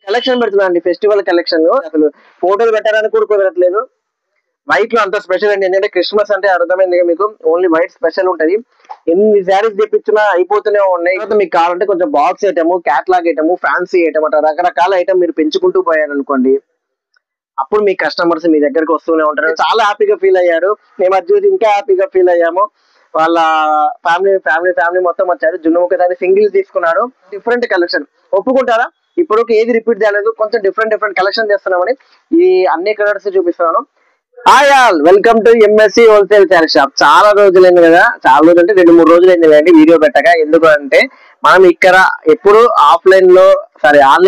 Collection పెడుతున్నాండి, festival collection. అసలు ఫోటోలు పెట్టడానికి కూడా కుదరట్లేదు. వైట్ లో అంత స్పెషల్ అండి, ఎందుకంటే క్రిస్మస్ అంటే అర్థమైంది మీకు, ఓన్లీ వైట్ స్పెషల్ ఉంటది. ఎన్ని శారీస్ తెప్పించినా అయిపోతూనే ఉన్నాయి. మీకు కావాలంటే కొంచెం box item, catalogue item, fancy item అట్లా రకరకాల ఐటమ్ మీరు పెంచుకుంటూ పోయారు అనుకోండి, అప్పుడు మీ కస్టమర్స్ మీ దగ్గరకు వస్తూనే ఉంటారు. చాలా హ్యాపీగా ఫీల్ అయ్యారు. మేము అది చూసి ఇంకా హ్యాపీగా ఫీల్ అయ్యాము. వాళ్ళ ఫ్యామిలీ మొత్తం వచ్చారు. జున్నుముక్క సారీ సింగిల్ తీసుకున్నారు. డిఫరెంట్ కలెక్షన్ ఒప్పుకుంటారా? ఇప్పుడు ఏది రిపీట్ చేయలేదు, కొంచెం డిఫరెంట్ కలెక్షన్ చేస్తున్నామని ఈ అన్ని కలర్స్ చూపిస్తున్నాను. Hi all, welcome to MSc wholesale sari shop. చాలా రోజులైంది కదా, చాలా రోజులు అంటే 2-3 రోజులైంది కదండి వీడియో పెట్టగా. ఎందుకు అంటే మనం ఇక్కడ ఎప్పుడు ఆన్లైన్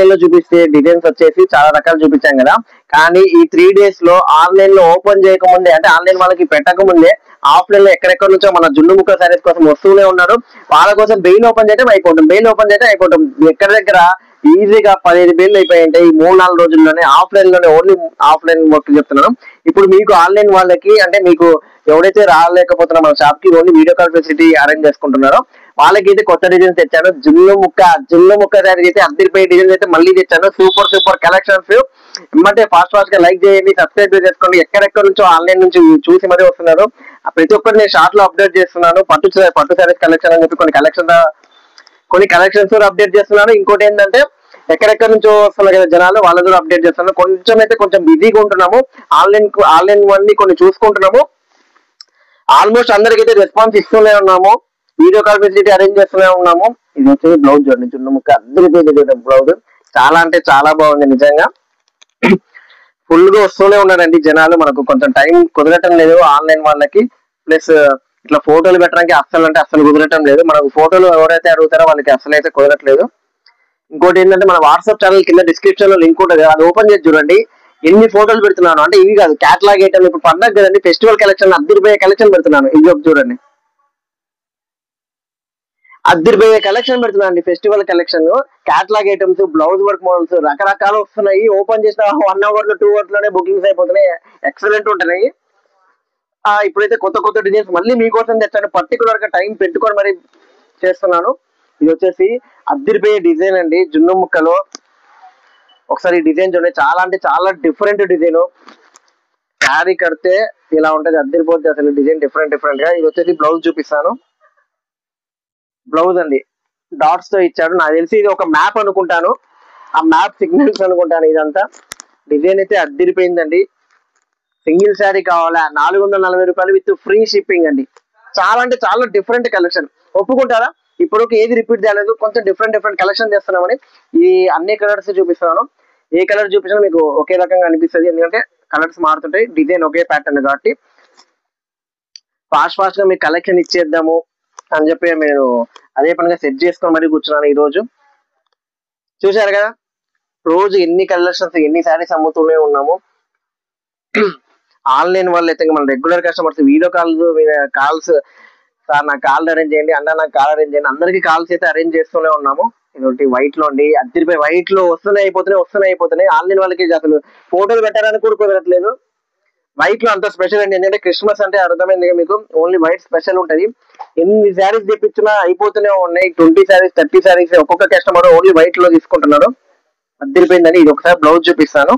లో చూపిస్తే డిజైన్స్ వచ్చేసి చాలా రకాలు చూపించాం కదా, కానీ ఈ 3 days లో ఆన్లైన్ లో ఓపెన్ చేయకముందే, అంటే ఆన్లైన్ వాళ్ళకి పెట్టకముందే ఆఫ్లైన్ లో ఎక్కడెక్కడ నుంచో మన జున్నుముక్క సారీస్ కోసం వస్తూనే ఉన్నారు. వాళ్ళ కోసం బెయిల్ ఓపెన్ చేయడం అయిపోవటం ఎక్కడ దగ్గర ఈజీగా 15 బెయిల్ అయిపోయాయి ఈ 3-4 రోజుల్లోనే. ఆఫ్లైన్ లోనే, ఓన్లీ ఆఫ్లైన్ వర్క్ చెప్తున్నాను. ఇప్పుడు మీకు ఆన్లైన్ వాళ్ళకి, అంటే మీకు ఎవరైతే రాలేకపోతున్నా మన షాప్ కి, only video call facility arrange చేసుకుంటున్నారో వాళ్ళకి అయితే కొత్త డిజైన్స్ తెచ్చాను. జున్నుముక్క సారీ అయితే అద్దరిపోయే డిజైన్స్ అయితే మళ్ళీ తెచ్చాను. Super collections. ఏమంటే ఫాస్ట్ గా లైక్ చేయండి, సబ్స్క్రైబ్ చేసుకోండి. ఎక్కడెక్కడ నుంచో ఆన్లైన్ నుంచి చూసి మరీ వస్తున్నారు. ప్రతి ఒక్కరు నేను షార్ట్ లో అప్డేట్ చేస్తున్నాను. పట్టు సారీస్ కలెక్షన్ అని చెప్పి కొన్ని కలెక్షన్స్ అప్డేట్ చేస్తున్నాను. ఇంకోటి ఏంటంటే ఎక్కడెక్కడ నుంచో వస్తున్నారు కదా జనాలు, వాళ్ళ కూడా అప్డేట్ చేస్తున్నాను. కొంచెం బిజీగా ఉంటున్నాము. ఆన్లైన్ అన్ని కొన్ని చూసుకుంటున్నాము. ఆల్మోస్ట్ అందరికైతే రెస్పాన్స్ ఇస్తూనే ఉన్నాము. వీడియో కాల్ ఫెసిలిటీ అరేంజ్ చేస్తూనే ఉన్నాము. ఇది వచ్చేసి బ్లౌజ్ చూడండి, జున్నుముక్క అద్దరిపోయింది బ్లౌజ్. చాలా అంటే చాలా బాగుంది నిజంగా. ఫుల్ గా వస్తూనే ఉన్నారండి జనాలు. మనకు కొంచెం టైం కుదరటం లేదు ఆన్లైన్ వాళ్ళకి. ప్లస్ ఇట్లా ఫోటోలు పెట్టడానికి అస్సలు కుదరటం లేదు. మనకు ఫోటోలు ఎవరైతే అడుగుతారో వాళ్ళకి అస్సలు అయితే కుదరట్లేదు. ఇంకోటి ఏంటంటే మన వాట్సాప్ ఛానల్ కింద డిస్క్రిప్షన్ లో లింక్ ఉంటుంది, అది ఓపెన్ చేసి చూడండి. ఎన్ని ఫోటోలు పెడుతున్నాను అంటే, ఇవి కాదు క్యాట్లాగ్ ఐటమ్. ఇప్పుడు పండగ కదండి, ఫెస్టివల్ కలెక్షన్ అద్దరిపోయే కలెక్షన్ పెడుతున్నాను. ఇది చూడండి, అద్దరిపోయే కలెక్షన్ పెడుతున్నాను. Festival collection, catalogue items, blouse work models రకరకాలు వస్తున్నాయి. ఓపెన్ చేసిన 1 hour లో 2 hours లోనే బుకింగ్స్ అయిపోతున్నాయి. ఎక్సలెంట్ ఉంటున్నాయి. ఇప్పుడైతే కొత్త డిజైన్స్ మళ్ళీ మీకోసం తెచ్చాను. పర్టికులర్ గా టైం పెట్టుకొని మరి చేస్తున్నాను. ఇది వచ్చేసి అద్దరిపోయే డిజైన్ అండి జున్నుముక్కలో. ఒకసారి ఈ డిజైన్ చూడండి, చాలా అంటే చాలా డిఫరెంట్ డిజైన్. శారీ కడితే ఇలా ఉంటది, అద్దరిపోద్ది అసలు డిజైన్ డిఫరెంట్ గా. ఇది వచ్చేసి బ్లౌజ్ చూపిస్తాను. బ్లౌజ్ అండి డాట్స్ తో ఇచ్చాడు. నాకు తెలిసి ఇది ఒక మ్యాప్ అనుకుంటాను, ఆ మ్యాప్ సిగ్నల్స్ అనుకుంటాను. ఇదంతా డిజైన్ అయితే అద్దరిపోయిందండి. సింగిల్ శారీ కావాలా, 440 రూపాయలు విత్ ఫ్రీ షిప్పింగ్ అండి. చాలా అంటే చాలా డిఫరెంట్ కలెక్షన్. ఒప్పుకుంటారా? ఇప్పుడు ఏది రిపీట్ చేయలేదు, కొంచెం డిఫరెంట్ కలెక్షన్ చేస్తున్నామని ఈ అన్ని కలర్స్ చూపిస్తున్నాను. ఏ కలర్ చూపించినా మీకు ఒకే రకంగా అనిపిస్తుంది, ఎందుకంటే కలర్స్ మారుతుంటాయి, డిజైన్ ఒకే ప్యాటర్న్ కాబట్టి. ఫాస్ట్ గా మీకు కలెక్షన్ ఇచ్చేద్దాము అని చెప్పి నేను అదే పనిగా సెట్ చేసుకొని మరీ కూర్చున్నాను. ఈ రోజు చూసారు కదా, రోజు ఎన్ని కలెక్షన్స్, ఎన్ని శారీస్ అమ్ముతూనే ఉన్నాము. ఆన్లైన్ వాళ్ళు అయితే మన regular customers video calls, sir నాకు కాల్ అరేంజ్ చేయండి, అన్న నాకు కాల్ అరేంజ్ చేయండి, అందరికి కాల్స్ అయితే అరేంజ్ చేస్తూనే ఉన్నాము. ఇదొకటి వైట్ లో అండి, అద్దరిపై వైట్ లో వస్తున్నాయి అయిపోతున్నాయి. ఆన్లైన్ వాళ్ళకి అసలు ఫోటోలు పెట్టడానికి కూడా కుదరట్లేదు. వైట్ లో అంత స్పెషల్ అండి, ఎందుకంటే క్రిస్మస్ అంటే అర్థమైంది మీకు, ఓన్లీ వైట్ స్పెషల్ ఉంటది. ఎన్ని శారీస్ తెప్పించినా అయిపోతూనే ఉన్నాయి. 20 శారీస్ 30 శారీస్ ఒక్కొక్క కస్టమర్ ఓన్లీ వైట్ లో తీసుకుంటున్నారు. అద్దరిపోయిందని. ఇది ఒకసారి బ్లౌజ్ చూపిస్తాను,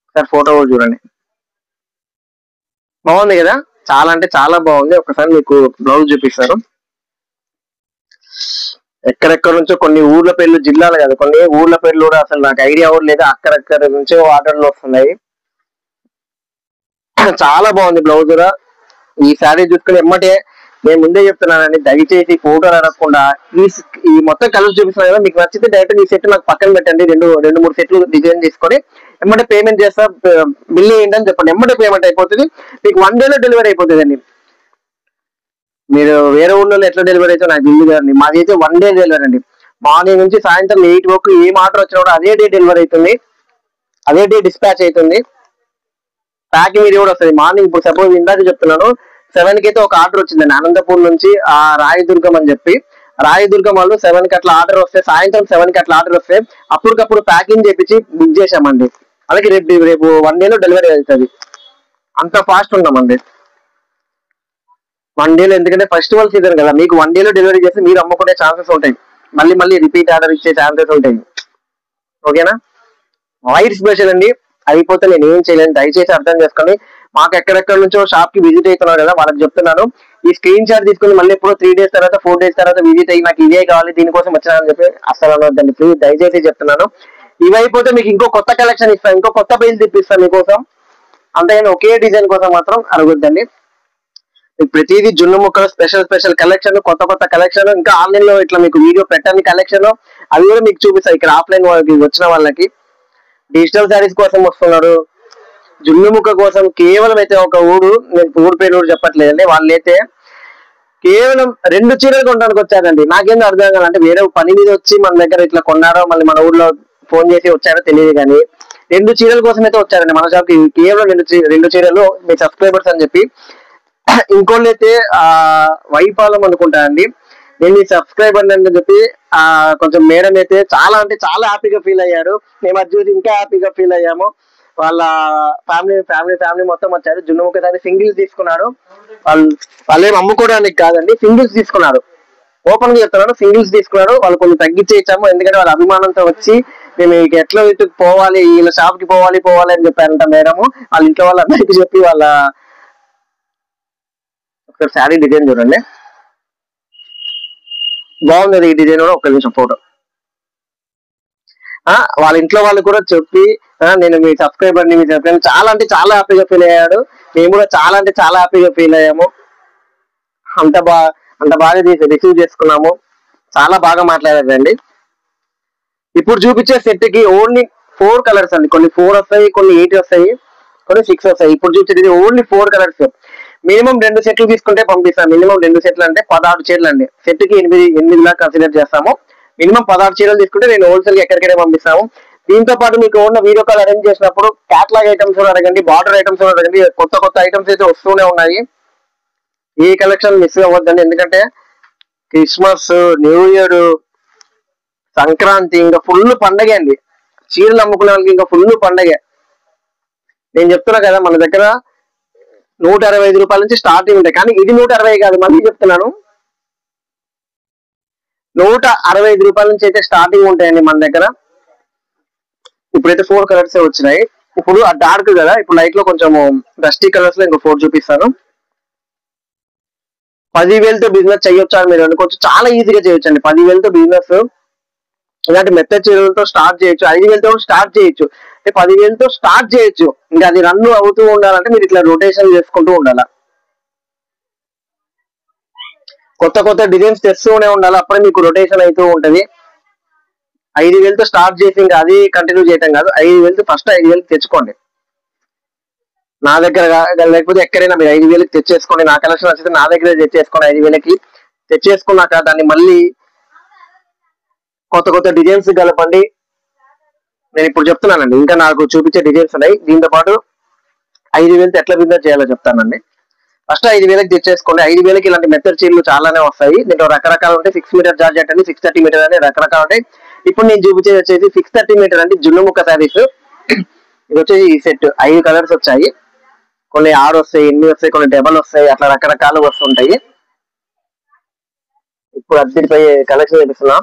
ఒకసారి ఫోటో చూడండి. బాగుంది కదా, చాలా అంటే చాలా బాగుంది. ఒకసారి మీకు బ్లౌజ్ చూపిస్తారు. ఎక్కడెక్కడ నుంచో కొన్ని ఊర్ల పేర్లు, జిల్లాలు కాదు, కొన్ని ఊర్ల పేర్లు కూడా అసలు నాకు ఐడియా కూడా లేదు. అక్కడెక్కడ నుంచో ఆర్డర్లు వస్తున్నాయి. చాలా బాగుంది బ్లౌజ్ కూడా. ఈ శారీ చూసుకుని ఎమ్మటే నేను ముందే చెప్తున్నానండి, దయచేసి ఫోటోలు అడగకుండా ఈ మొత్తం కలర్ చూపిస్తున్నాను కదా, మీకు నచ్చితే డైరెక్ట్ ఈ సెట్ నాకు పక్కన పెట్టండి. 2-3 సెట్లు డిజైన్ తీసుకొని ఎమ్మటే పేమెంట్ చేస్తా, బిల్ ఏంటని చెప్పండి. ఎమ్మటే పేమెంట్ అయిపోతుంది. మీకు 1 day లో డెలివరీ అయిపోతుంది అండి. మీరు వేరే ఊళ్ళో ఎట్లా డెలివరీ అయితే నాకు తెలియదు కదండి, మాది అయితే 1 day డెలివరీ అండి. మార్నింగ్ నుంచి సాయంత్రం 8 వరకు ఏం ఆర్డర్ వచ్చినా కూడా అదే డే డెలివరీ అవుతుంది, అదే డే డిస్పాచ్ అవుతుంది. ప్యాకింగ్ ఇది కూడా వస్తుంది. మార్నింగ్ ఇప్పుడు సపోజ్ ఇందాక చెప్తున్నాను, 7 కి అయితే ఒక ఆర్డర్ వచ్చిందండి అనంతపూర్ నుంచి, ఆ రాయదుర్గం అని చెప్పి. రాయదుర్గం వాళ్ళు 7 కి అట్లా ఆర్డర్ వస్తే, సాయంత్రం 7 కి అట్లా ఆర్డర్ వస్తే అప్పటికప్పుడు ప్యాకింగ్ చేపించి బుక్ చేసామండి. అలాగే రేపు 1 day లో డెలివరీ అవుతుంది. అంత ఫాస్ట్ ఉన్నామండి 1 day లో. ఎందుకంటే ఫెస్టివల్ సీజన్ కదా, మీకు 1 day లో డెలివరీ చేసి మీరు అమ్ముకునే ఛాన్సెస్ ఉంటాయి. మళ్ళీ రిపీట్ ఆర్డర్ ఇచ్చే ఛాన్సెస్ ఉంటాయి. ఓకేనా? వైట్ స్పెషల్ అండి. అయిపోతే నేను ఏం చేయలేను, దయచేసి అర్థం చేసుకోండి. మాకు ఎక్కడెక్కడ నుంచో షాప్ కి విజిట్ అవుతున్నారు కదా, వాళ్ళకి చెప్తున్నాను ఈ స్క్రీన్ షాట్ తీసుకుని మళ్ళీ ఎప్పుడో 3 days తర్వాత 4 days తర్వాత విజిట్ అయ్యి నాకు ఇదే కావాలి దీనికోసం వచ్చినానని చెప్పి అసలు అనవద్దండి ప్లీజ్, దయచేసి చెప్తున్నాను. ఇవి అయిపోతే మీకు ఇంకో కొత్త కలెక్షన్ ఇస్తాను, ఇంకో కొత్త పేజ్ తెప్పిస్తాను మీకోసం. అంతేగాని ఒకే డిజైన్ కోసం మాత్రం అడగొద్దండి. మీకు ప్రతిదీ జున్ను ముక్కలు స్పెషల్ కలెక్షన్, కొత్త కొత్త కలెక్షన్, ఇంకా ఆన్లైన్ లో ఇట్లా మీకు వీడియో పెట్టని కలెక్షన్ అవి కూడా మీకు చూపిస్తాయి. ఇక్కడ ఆఫ్లైన్ వాళ్ళకి వచ్చిన వాళ్ళకి డిజిటల్ శారీస్ కోసం వస్తున్నారు, జున్ను ముక్క కోసం కేవలం అయితే ఒక ఊరు, నేను ఊరు పేరు ఊరు చెప్పట్లేదండి, వాళ్ళు అయితే కేవలం 2 చీరలు కొనడానికి వచ్చారండి. నాకేం అర్థం కాదంటే వేరే పని మీద వచ్చి మన దగ్గర ఇట్లా కొన్నారో మళ్ళీ మన ఊర్లో ఫోన్ చేసి వచ్చారో తెలియదు కానీ 2 చీరల కోసం అయితే వచ్చారండి మన షాప్ కి. కేవలం 2 చీరలు మీ సబ్స్క్రైబర్స్ అని చెప్పి. ఇంకోళ్ళు అయితే వైపాలం అనుకుంటానండి, నేను మీ సబ్స్క్రైబర్ అని చెప్పి కొంచెం మేడం అయితే చాలా అంటే చాలా హ్యాపీగా ఫీల్ అయ్యారు. మేము అది చూసి ఇంకా హ్యాపీగా ఫీల్ అయ్యాము. వాళ్ళ ఫ్యామిలీ మొత్తం వచ్చారు. జున్ను ముక్క దాన్ని సింగిల్స్ తీసుకున్నారు. వాళ్ళు ఏం అమ్ముకోవడానికి కాదండి, సింగిల్స్ తీసుకున్నారు. ఓపెన్ గా చెప్తున్నాను, సింగిల్స్ తీసుకున్నారు. వాళ్ళు కొంచెం తగ్గించే ఇచ్చాము, ఎందుకంటే వాళ్ళ అభిమానంతో వచ్చి మేము ఎట్లా ఇటు పోవాలి, వీళ్ళ షాప్ కి పోవాలి అని చెప్పారంట మేడము. వాళ్ళ ఇంట్లో వాళ్ళందరికీ చెప్పి వాళ్ళ ఒకసారి శారీ డిజైన్ చూడండి, బాగుంది ఈ డిజైన్ కూడా. ఒక్క నిమిషం ఫోటో. వాళ్ళ ఇంట్లో వాళ్ళు కూడా చెప్పి నేను మీ సబ్స్క్రైబర్ ని, మీ సబ్స్క్రైబర్ చాలా అంటే చాలా హ్యాపీగా ఫీల్ అయ్యాడు. మేము కూడా చాలా అంటే చాలా హ్యాపీగా ఫీల్ అయ్యాము. అంత బాగా రిసీవ్ చేసుకున్నాము, చాలా బాగా మాట్లాడారండి. ఇప్పుడు చూపించే సెట్ కి ఓన్లీ 4 కలర్స్ అండి. కొన్ని 4 వస్తాయి, కొన్ని 8 వస్తాయి, కొన్ని 6 వస్తాయి. ఇప్పుడు చూపించేది ఓన్లీ 4 కలర్స్. మినిమం 2 సెట్లు తీసుకుంటే పంపిస్తాం. మినిమం 2 సెట్లు అంటే 16 చీరలు అండి. సెట్ కి 8 లాగా కన్సిడర్ చేస్తాము. మినిమం 16 చీరలు తీసుకుంటే నేను హోల్సేల్ ఎక్కడికైనా పంపిస్తాము. దీంతో పాటు మీకు ఉన్న వీడియో కాల్ అరేంజ్ చేసినప్పుడు క్యాటలాగ్ ఐటమ్స్ అడగండి, బార్డర్ ఐటమ్స్ అడగండి, కొత్త ఐటమ్స్ అయితే వస్తూనే ఉన్నాయి. ఈ కలెక్షన్ మిస్ అవ్వద్దండి, ఎందుకంటే క్రిస్మస్, న్యూ ఇయర్, సంక్రాంతి ఇంకా ఫుల్ పండగ అండి. చీరలు అమ్ముకునే వాళ్ళకి ఇంకా ఫుల్ పండగే. నేను చెప్తున్నా కదా మన దగ్గర 165 రూపాయల నుంచి స్టార్టింగ్ ఉంటాయి, కానీ ఇది 160 కాదు, మళ్ళీ చెప్తున్నాను 165 రూపాయల నుంచి అయితే స్టార్టింగ్ ఉంటాయండి మన దగ్గర. ఇప్పుడైతే 4 కలర్స్ వచ్చినాయి. ఇప్పుడు ఆ డార్క్ కదా, ఇప్పుడు లైట్ లో కొంచెం డస్టీ కలర్స్ లో ఇంకో 4 చూపిస్తాను. 10,000తో బిజినెస్ చేయొచ్చు అని మీరు అనుకోవచ్చు, చాలా ఈజీగా చేయొచ్చు అండి. 10,000తో బిజినెస్ ఇలాంటి మెత్త చీరలతో స్టార్ట్ చేయొచ్చు, 5,000తో స్టార్ట్ చేయొచ్చు, 10,000తో స్టార్ట్ చేయొచ్చు. ఇంకా అది రన్ అవుతూ ఉండాలంటే మీరు ఇట్లా రొటేషన్ చేసుకుంటూ ఉండాలి, కొత్త డిజైన్స్ తెస్తూనే ఉండాలి, అప్పుడే మీకు రొటేషన్ అవుతూ ఉంటది. 5,000తో స్టార్ట్ చేసి ఇంకా అది కంటిన్యూ చేయటం కాదు, 5,000 ఫస్ట్ 5,000 తెచ్చుకోండి నా దగ్గర, లేకపోతే ఎక్కడైనా మీరు 5,000 తెచ్చేసుకోండి. నా కలెక్షన్ వచ్చేసి నా దగ్గర తెచ్చేసుకోండి. 5,000 తెచ్చేసుకున్నాక దాన్ని మళ్ళీ కొత్త డిజైన్స్ కలపండి. నేను ఇప్పుడు చెప్తున్నానండి, ఇంకా నాకు చూపించే డిజైన్స్ ఉన్నాయి. దీంతో పాటు 5,000 ఎట్లా బిజినెస్ చేయాలో చెప్తానండి. ఫస్ట్ 5,000 తెచ్చేసుకోండి. 5,000 ఇలాంటి మెత్తడి చీరలు చాలానే వస్తాయి. దీంట్లో రకరకాలు ఉంటాయి. 6 మీటర్ జార్జెట్ అండి, 630 మీటర్ అని రకరకాలు ఉంటాయి. ఇప్పుడు నేను చూపించేది వచ్చేసి 630 మీటర్ అండి, జున్ను ముక్క శారీస్. ఇది వచ్చేసి ఈ సెట్ 5 కలర్స్ వచ్చాయి, కొన్ని 6 వస్తాయి, 8 వస్తాయి, కొన్ని 7 వస్తాయి, అట్లా రకరకాలు వస్తుంటాయి. ఇప్పుడు అద్దరిపై కలెక్షన్ చూపిస్తున్నా.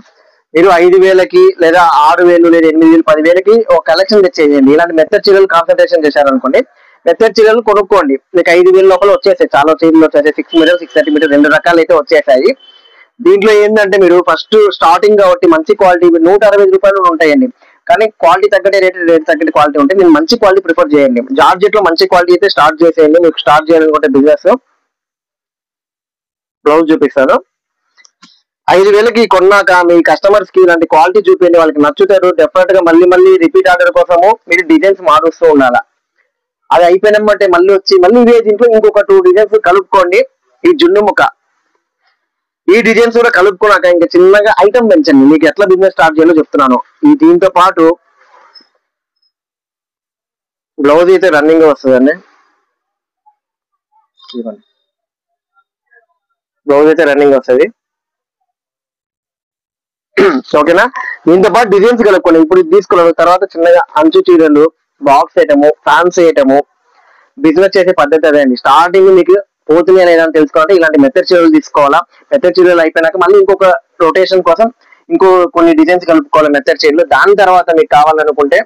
మీరు 5,000 లేదా 6,000 లేదా 8,000, 10,000 ఒక కలెక్షన్ తెచ్చేయండి. ఇలాంటి మెత్తడి చీరలు కాన్సన్ట్రేషన్ చేశారనుకోండి, మెత్తడి చీరలు కొనుక్కోండి, మీకు 5,000 లోపల వచ్చేసాయి. చాలా చీరలు వచ్చేసాయి, 6 మీటర్ 630 మీటర్ 2 రకాలు అయితే వచ్చేసాయి. దీంట్లో ఏంటంటే మీరు ఫస్ట్ స్టార్టింగ్ కాబట్టి మంచి క్వాలిటీ 165 రూపాయలు ఉంటాయండి, కానీ క్వాలిటీ తగ్గట్టే రేట్ తగ్గట్టు క్వాలిటీ ఉంటాయి. మీరు మంచి క్వాలిటీ ప్రిఫర్ చేయండి. జార్జెట్ లో మంచి క్వాలిటీ అయితే స్టార్ట్ చేసేయండి. మీకు స్టార్ట్ చేయాలనుకుంటే బిజినెస్. బ్లౌజ్ చూపిస్తాను. 5,000 కొన్నాక మీ కస్టమర్స్ కి ఇలాంటి క్వాలిటీ చూపించండి, వాళ్ళకి నచ్చుతారు. డెఫినెట్ గా మళ్ళీ రిపీట్ ఆర్డర్ కోసము మీరు డిజైన్స్ మారుస్తూ ఉండాలా. అది అయిపోయినమ్మంటే మళ్ళీ ఇదే దీంట్లో ఇంకొక 2 డిజైన్స్ కలుపుకోండి. ఈ జున్ను ముక్క ఈ డిజైన్స్ కూడా కలుపుకున్నాక ఇంకా చిన్నగా ఐటమ్ పెంచండి. మీకు ఎట్లా బిజినెస్ స్టార్ట్ చేయాలో చెప్తున్నాను. దీంతో పాటు బ్లౌజ్ అయితే రన్నింగ్ వస్తుందండి, బ్లౌజ్ అయితే రన్నింగ్ వస్తుంది. ఓకేనా? దీంతో పాటు డిజైన్స్ కలుపుకోండి. ఇప్పుడు ఇది తీసుకున్నాను, తర్వాత చిన్నగా అంచు చీరలు, box item, fans item business చేసే పద్ధతి అదే అండి. స్టార్టింగ్ మీకు పోతుంది అని ఏదైనా తెలుసుకోవాలంటే ఇలాంటి మెత్తడి చీరలు తీసుకోవాలా. మెత్తడి చీరలు అయిపోయినాక మళ్ళీ ఇంకొక రొటేషన్ కోసం ఇంకో కొన్ని డిజైన్స్ కలుపుకోవాలి మెత్తడి చీరలు. దాని తర్వాత మీకు కావాలనుకుంటే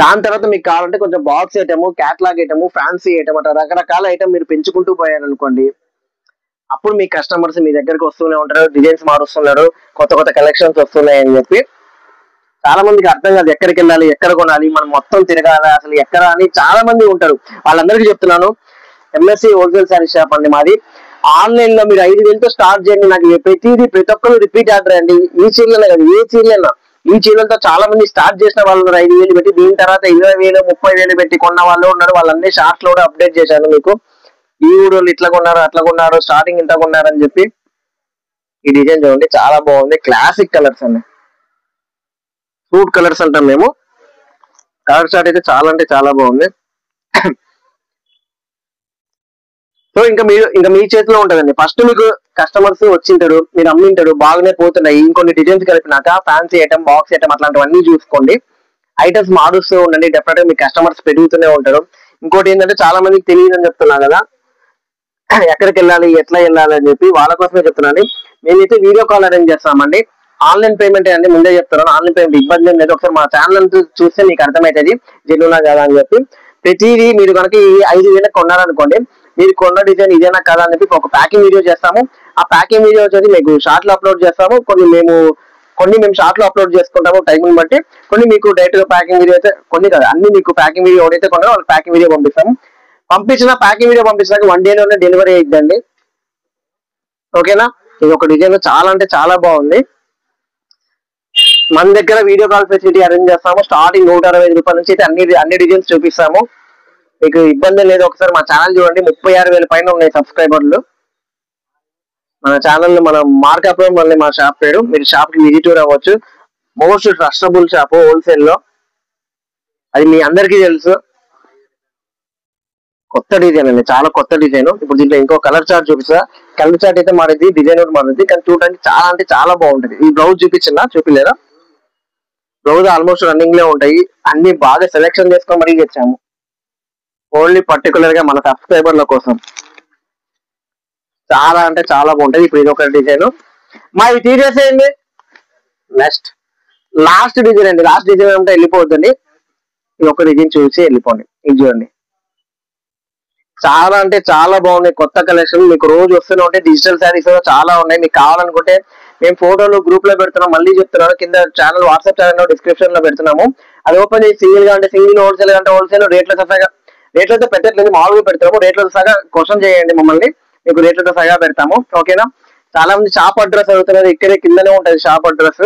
దాని తర్వాత మీకు కావాలంటే కొంచెం box item, catalogue item, fancy item అట్లా రకరకాల ఐటమ్ మీరు పెంచుకుంటూ పోయారనుకోండి, అప్పుడు మీ కస్టమర్స్ మీ దగ్గరికి వస్తూనే ఉంటారు, డిజైన్స్ మారుస్తున్నారు, కొత్త కొత్త కలెక్షన్స్ వస్తున్నాయి అని చెప్పి. చాలా మందికి అర్థం కాదు ఎక్కడికి వెళ్ళాలి, ఎక్కడ కొనాలి, మనం మొత్తం తిరగాలి అసలు ఎక్కడ అని చాలా మంది ఉంటారు. వాళ్ళందరికీ చెప్తున్నాను, ఎంఎస్సి హోల్సేల్ శారీ షాప్ అండి మాది. ఆన్లైన్ లో మీరు 5,000తో స్టార్ట్ చేయండి. నాకు ప్రతి ఒక్కరు రిపీట్ ఆర్డర్ అండి. ఈ చీరలనే కాదు, ఏ చీరలైనా. ఈ చీరలతో చాలా మంది స్టార్ట్ చేసిన వాళ్ళు ఉన్నారు 5,000 పెట్టి, దీని తర్వాత 20,000 30,000 పెట్టి కొన్న వాళ్ళు ఉన్నారు. వాళ్ళన్ని షార్ట్స్ లో కూడా అప్డేట్ చేశాను మీకు. ఈ ఊరోళ్ళు ఇట్లా కొన్నారు, అట్లా కొన్నారు, స్టార్టింగ్ ఇంత కొన్నారు అని చెప్పి. ఈ డిజైన్ చూడండి, చాలా బాగుంది. క్లాసిక్ కలర్స్ అండి, ఫ్రూట్ కలర్స్ అంటాం మేము. కలర్ చార్ట్ అయితే చాలా అంటే చాలా బాగుంది. సో ఇంకా మీ చేతిలో ఉంటదండి. ఫస్ట్ మీకు కస్టమర్స్ వచ్చింటాడు, మీరు అమ్మింటాడు, బాగానే పోతున్నాయి, ఇంకొన్ని డిజైన్స్ కలిపినాక ఫ్యాన్సీ ఐటమ్, బాక్స్ ఐటమ్ అట్లాంటివన్నీ చూసుకోండి. ఐటమ్స్ మారుస్తూ ఉండండి, డెఫినెట్ గా మీ కస్టమర్స్ పెరుగుతూనే ఉంటారు. ఇంకోటి ఏంటంటే చాలా మందికి తెలియదు అని చెప్తున్నా కదా, ఎక్కడికి వెళ్ళాలి, ఎట్లా వెళ్ళాలి అని చెప్పి వాళ్ళ కోసమే చెప్తున్నాను. మేమైతే వీడియో కాల్ అరేంజ్ చేస్తామండి. ఆన్లైన్ పేమెంట్ అండి, ముందే చెప్తున్నాను. ఆన్లైన్ పేమెంట్ ఇబ్బంది ఏం లేదు. ఒకసారి మా ఛానల్ చూస్తే మీకు అర్థమవుతుంది జెన్యునా కదా అని చెప్పి. ప్రతిదీ మీరు కనుక ఈ 5,000 కొన్నారనుకోండి, మీరు కొన్న డిజైన్ ఇదేనా కదా అని చెప్పి ఒక ప్యాకింగ్ వీడియో చేస్తాము. ఆ ప్యాకింగ్ వీడియో వచ్చేసి మీకు షార్ట్ లో అప్లోడ్ చేస్తాము. కొన్ని మేము షార్ట్ లో అప్లోడ్ చేసుకుంటాము టైమింగ్ బట్టి. కొన్ని మీకు డైరెక్ట్ గా ప్యాకింగ్ వీడియో అయితే, కొన్ని కదా అన్ని మీకు ప్యాకింగ్ వీడియో ఎవరైతే కొన్నారో వాళ్ళకి ప్యాకింగ్ వీడియో పంపిస్తాము. ప్యాకింగ్ వీడియో పంపించినాక 1 డేలోనే డెలివరీ అయిద్దండి. ఓకేనా. ఇది ఒక డిజైన్ చాలా అంటే చాలా బాగుంది. మన దగ్గర వీడియో కాల్ ఫెసిలిటీ అరేంజ్ చేస్తాము. స్టార్టింగ్ 160 రూపాయల నుంచి అయితే అన్ని డిజైన్స్ చూపిస్తాము. మీకు ఇబ్బంది లేదు. ఒకసారి మా ఛానల్ చూడండి, 36,000 పైన ఉన్నాయి సబ్స్క్రైబర్లు. మన ఛానల్ మన మార్కాపురం మళ్ళీ మా షాప్ పేరు. మీరు షాప్ కి విజిట్ అవ్వచ్చు. మోస్ట్ ట్రస్టబుల్ షాప్ హోల్సేల్ లో, అది మీ అందరికీ తెలుసు. కొత్త డిజైన్ అండి, చాలా కొత్త డిజైన్. ఇప్పుడు దీంట్లో ఇంకో కలర్ చార్ట్ చూపిస్తా. కలర్ చార్ట్ అయితే మారింది, డిజైన్ కూడా మారింది, కానీ చూడడానికి చాలా అంటే చాలా బాగుంటది. ఈ బ్లౌజ్ చూపిలేదా? బ్లౌజ్ ఆల్మోస్ట్ రన్నింగ్ లో ఉంటాయి. అన్ని బాగా సెలెక్షన్ చేసుకొని మరీ తెచ్చాము, ఓన్లీ పర్టికులర్ గా మన సబ్స్క్రైబర్ల కోసం. చాలా అంటే చాలా బాగుంటది. ఇప్పుడు ఇది ఒక డిజైన్ మా ఇవి తీసేసేయండి. నెక్స్ట్ లాస్ట్ డిజైన్ అండి. లాస్ట్ డిజైన్ అంటే వెళ్ళిపోవద్దండి. ఇది ఒక డిజైన్ చూసి వెళ్ళిపోండి. ఇది చూడండి, చాలా అంటే చాలా బాగున్నాయి. కొత్త కలెక్షన్ మీకు రోజు వస్తూనే ఉంటాయి. డిజిటల్ శారీస్ చాలా ఉన్నాయి. మీకు కావాలనుకుంటే మేము ఫోటోలు గ్రూప్ లో పెడుతున్నాం. మళ్ళీ చెప్తున్నాను, కింద ఛానల్ వాట్సాప్ ఛానల్ డిస్క్రిప్షన్ లో పెడుతున్నాము. అది ఓపెన్ చేసి సింగిల్ గా అంటే సింగిల్, హోల్సేల్ అంటే హోల్సేల్, రేట్లతో పెట్టట్లేదు, మామూలుగా పెడతాము. రేట్లతో సగా క్వశ్చన్ చేయండి మమ్మల్ని, మీకు రేట్లతో సగా పెడతాము. ఓకేనా. చాలా మంది షాప్ అడ్రస్ అడుగుతున్నారు, ఇక్కడే కిందనే ఉంటుంది shop address.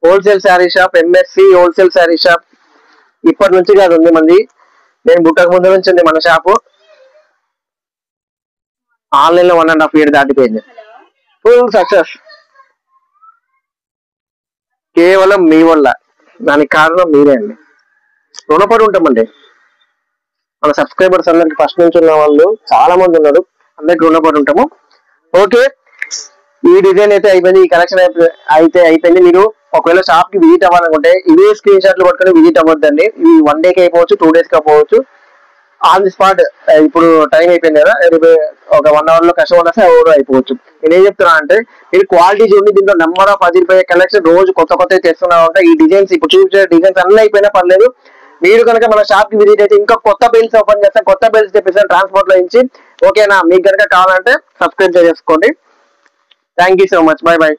Wholesale sari shop, MSc wholesale sari shop. ఇప్పటి నుంచి కాదు, ఉంది మంది. నేను బుట్టకు ముందు నుంచి ఉంది మన షాపు. ఆన్లైన్ లో 1.5 year దాటిపోయింది. ఫుల్ సక్సెస్ కేవలం మీ వల్ల. దానికి కారణం మీరే అండి. రుణపడి ఉంటామండి. మన సబ్స్క్రైబర్స్ అందరికి ఫస్ట్ నుంచి ఉన్న వాళ్ళు చాలా మంది ఉన్నారు, అందరికి రుణపడి ఉంటాము. ఓకే, ఈ డిజైన్ అయితే అయిపోయింది, ఈ కలెక్షన్ అయితే అయిపోయింది. మీరు ఒకవేళ షాప్ కి విజిట్ అవ్వాలనుకుంటే ఇవే స్క్రీన్ షాట్లు పట్టుకొని విజిట్ అవ్వద్దండి. ఇవి 1 day కి అయిపోవచ్చు, 2 days కి అయిపోవచ్చు. ఆన్ ది స్పాట్ ఇప్పుడు టైం అయిపోయింది కదా, ఒక 1 hour లో కస్టమర్ వస్తే ఎవరు అయిపోవచ్చు. నేనేం చెప్తున్నా అంటే, మీరు క్వాలిటీ చూడండి. దీంట్లో నెంబర్ ఆఫ్ 10 కలెక్షన్ రోజు కొత్త తెస్తున్నా ఉంటాయి. ఈ డిజైన్స్ ఇప్పుడు చూసే డిజైన్స్ అన్ని అయిపోయినా పర్లేదు, మీరు కనుక మన షాప్ కి విజిట్ అయితే ఇంకా కొత్త బిల్స్ ఓపెన్ చేస్తాం, కొత్త బిల్స్ తెప్పిస్తాం ట్రాన్స్పోర్ట్ లో నుంచి. ఓకేనా. మీకు కనుక కావాలంటే సబ్స్క్రైబ్ చేసుకోండి. Thank you so much. By by.